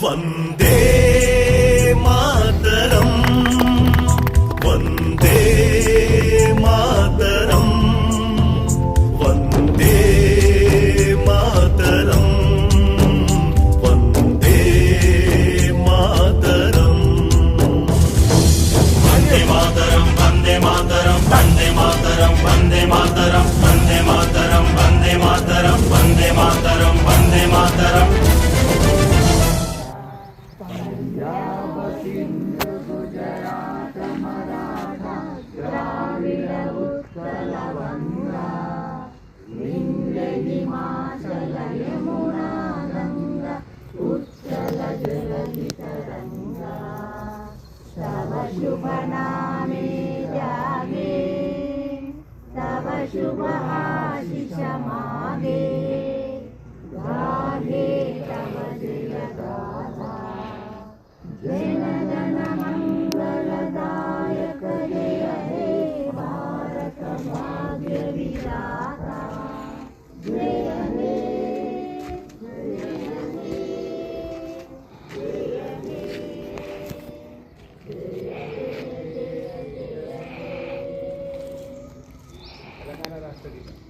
वंदे मातरम वंदे मातरम वंदे मातरम वंदे मातरम वंदे मातरम वंदे मातरम वंदे मातरम वंदे मातरम वंदे मातरम वंदे मातरम वंदे मातरम वंदे मातरम गुजरात मराठा द्राविड उत्कल बंगा विंध्य हिमाचल यमुना गंगा उच्चल जलधि तरंगा तव शुभ नामे जागे तव शुभ आशीष मागे गाहे तव जय गाथा जन गण मंगलदायक जय हे भारत भाग्य विधाता जय हे తెలంగాణ రాష్ట్ర గీతం